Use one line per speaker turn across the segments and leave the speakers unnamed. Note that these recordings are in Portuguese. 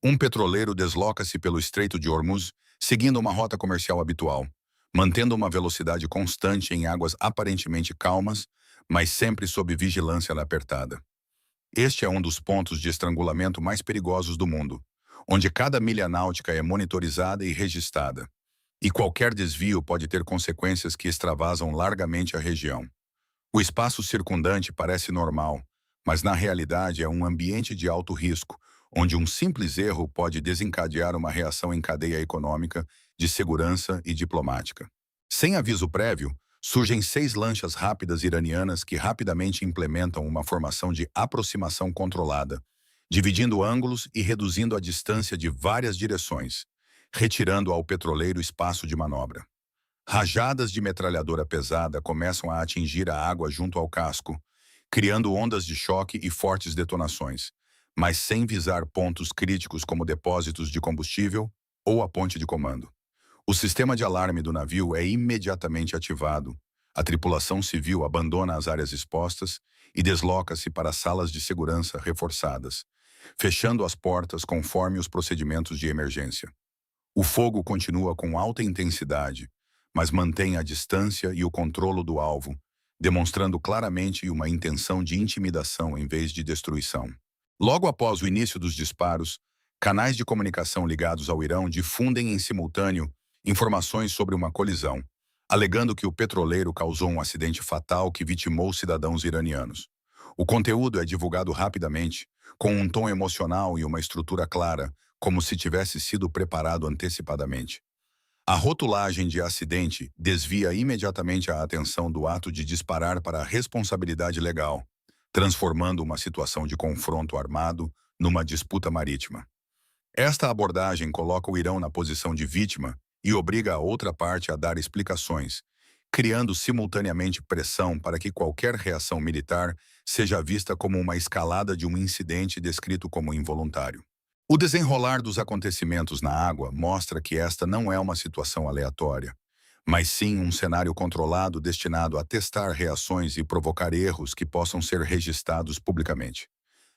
Um petroleiro desloca-se pelo Estreito de Hormuz, seguindo uma rota comercial habitual, mantendo uma velocidade constante em águas aparentemente calmas, mas sempre sob vigilância apertada. Este é um dos pontos de estrangulamento mais perigosos do mundo, onde cada milha náutica é monitorizada e registrada, e qualquer desvio pode ter consequências que extravasam largamente a região. O espaço circundante parece normal, mas na realidade é um ambiente de alto risco, onde um simples erro pode desencadear uma reação em cadeia econômica, de segurança e diplomática. Sem aviso prévio, surgem 6 lanchas rápidas iranianas que rapidamente implementam uma formação de aproximação controlada, dividindo ângulos e reduzindo a distância de várias direções, retirando ao petroleiro espaço de manobra. Rajadas de metralhadora pesada começam a atingir a água junto ao casco, criando ondas de choque e fortes detonações, mas sem visar pontos críticos como depósitos de combustível ou a ponte de comando. O sistema de alarme do navio é imediatamente ativado. A tripulação civil abandona as áreas expostas e desloca-se para salas de segurança reforçadas, fechando as portas conforme os procedimentos de emergência. O fogo continua com alta intensidade, mas mantém a distância e o controlo do alvo, demonstrando claramente uma intenção de intimidação em vez de destruição. Logo após o início dos disparos, canais de comunicação ligados ao Irão difundem em simultâneo informações sobre uma colisão, alegando que o petroleiro causou um acidente fatal que vitimou cidadãos iranianos. O conteúdo é divulgado rapidamente, com um tom emocional e uma estrutura clara, como se tivesse sido preparado antecipadamente. A rotulagem de acidente desvia imediatamente a atenção do ato de disparar para a responsabilidade legal, transformando uma situação de confronto armado numa disputa marítima. Esta abordagem coloca o Irão na posição de vítima e obriga a outra parte a dar explicações, criando simultaneamente pressão para que qualquer reação militar seja vista como uma escalada de um incidente descrito como involuntário. O desenrolar dos acontecimentos na água mostra que esta não é uma situação aleatória, mas sim um cenário controlado destinado a testar reações e provocar erros que possam ser registrados publicamente.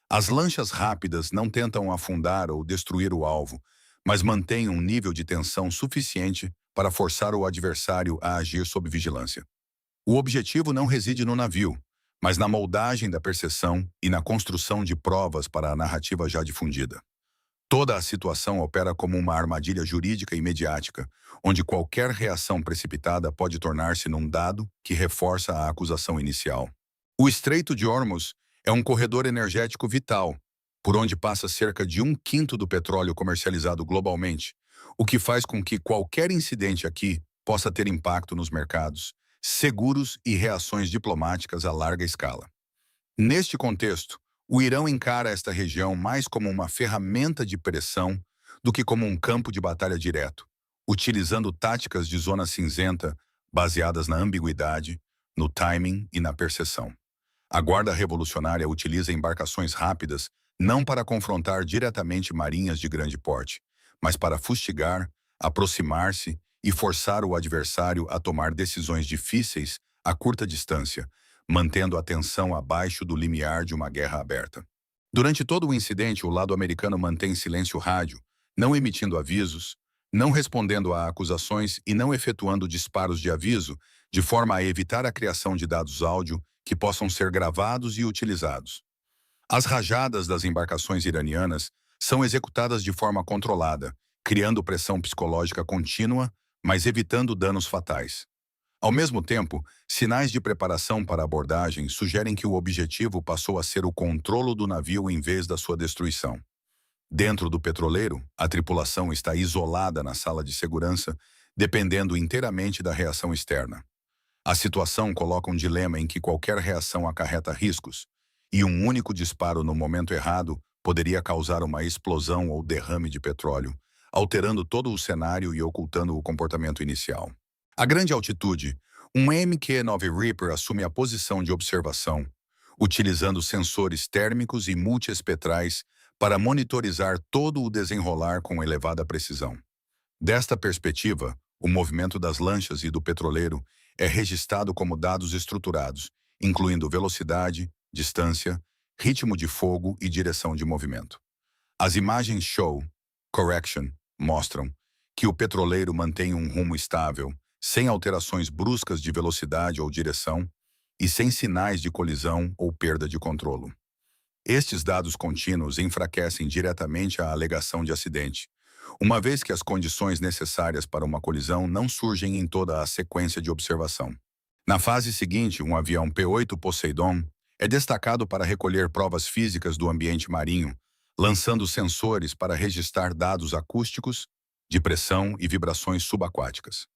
As lanchas rápidas não tentam afundar ou destruir o alvo, mas mantêm um nível de tensão suficiente para forçar o adversário a agir sob vigilância. O objetivo não reside no navio, mas na moldagem da percepção e na construção de provas para a narrativa já difundida. Toda a situação opera como uma armadilha jurídica e mediática, onde qualquer reação precipitada pode tornar-se num dado que reforça a acusação inicial. O Estreito de Hormuz é um corredor energético vital, por onde passa cerca de 1/5 do petróleo comercializado globalmente, o que faz com que qualquer incidente aqui possa ter impacto nos mercados, seguros e reações diplomáticas a larga escala. Neste contexto, o Irão encara esta região mais como uma ferramenta de pressão do que como um campo de batalha direto, utilizando táticas de zona cinzenta baseadas na ambiguidade, no timing e na percepção. A Guarda Revolucionária utiliza embarcações rápidas não para confrontar diretamente marinhas de grande porte, mas para fustigar, aproximar-se e forçar o adversário a tomar decisões difíceis a curta distância, mantendo a tensão abaixo do limiar de uma guerra aberta. Durante todo o incidente, o lado americano mantém silêncio rádio, não emitindo avisos, não respondendo a acusações e não efetuando disparos de aviso, de forma a evitar a criação de dados áudio que possam ser gravados e utilizados. As rajadas das embarcações iranianas são executadas de forma controlada, criando pressão psicológica contínua, mas evitando danos fatais. Ao mesmo tempo, sinais de preparação para a abordagem sugerem que o objetivo passou a ser o controlo do navio em vez da sua destruição. Dentro do petroleiro, a tripulação está isolada na sala de segurança, dependendo inteiramente da reação externa. A situação coloca um dilema em que qualquer reação acarreta riscos, e um único disparo no momento errado poderia causar uma explosão ou derrame de petróleo, alterando todo o cenário e ocultando o comportamento inicial. A grande altitude, um MQ-9 Reaper assume a posição de observação, utilizando sensores térmicos e multiespectrais para monitorizar todo o desenrolar com elevada precisão. Desta perspectiva, o movimento das lanchas e do petroleiro é registrado como dados estruturados, incluindo velocidade, distância, ritmo de fogo e direção de movimento. As imagens show, correction, mostram que o petroleiro mantém um rumo estável, sem alterações bruscas de velocidade ou direção e sem sinais de colisão ou perda de controlo. Estes dados contínuos enfraquecem diretamente a alegação de acidente, uma vez que as condições necessárias para uma colisão não surgem em toda a sequência de observação. Na fase seguinte, um avião P-8 Poseidon é destacado para recolher provas físicas do ambiente marinho, lançando sensores para registrar dados acústicos, de pressão e vibrações subaquáticas.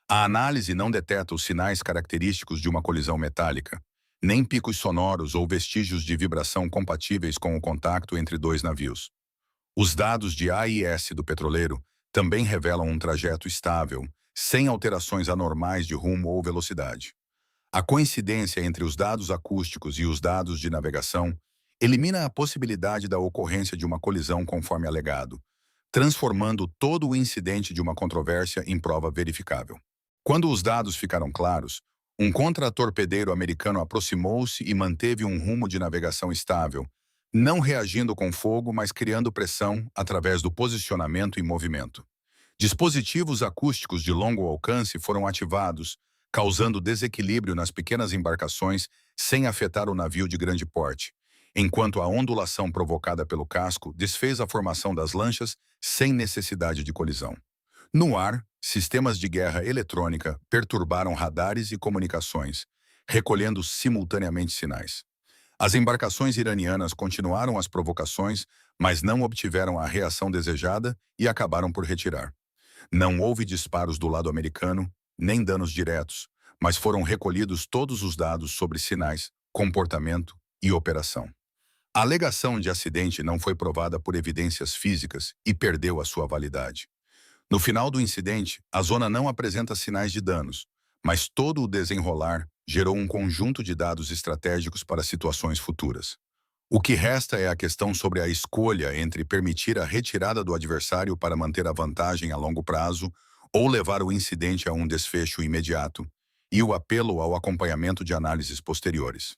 A análise não detecta os sinais característicos de uma colisão metálica, nem picos sonoros ou vestígios de vibração compatíveis com o contacto entre dois navios. Os dados de AIS do petroleiro também revelam um trajeto estável, sem alterações anormais de rumo ou velocidade. A coincidência entre os dados acústicos e os dados de navegação elimina a possibilidade da ocorrência de uma colisão conforme alegado, transformando todo o incidente de uma controvérsia em prova verificável. Quando os dados ficaram claros, um contra-torpedeiro americano aproximou-se e manteve um rumo de navegação estável, não reagindo com fogo, mas criando pressão através do posicionamento e movimento. Dispositivos acústicos de longo alcance foram ativados, causando desequilíbrio nas pequenas embarcações sem afetar o navio de grande porte, enquanto a ondulação provocada pelo casco desfez a formação das lanchas sem necessidade de colisão. No ar, sistemas de guerra eletrônica perturbaram radares e comunicações, recolhendo simultaneamente sinais. As embarcações iranianas continuaram as provocações, mas não obtiveram a reação desejada e acabaram por retirar. Não houve disparos do lado americano, nem danos diretos, mas foram recolhidos todos os dados sobre sinais, comportamento e operação. A alegação de acidente não foi provada por evidências físicas e perdeu a sua validade. No final do incidente, a zona não apresenta sinais de danos, mas todo o desenrolar gerou um conjunto de dados estratégicos para situações futuras. O que resta é a questão sobre a escolha entre permitir a retirada do adversário para manter a vantagem a longo prazo ou levar o incidente a um desfecho imediato, e o apelo ao acompanhamento de análises posteriores.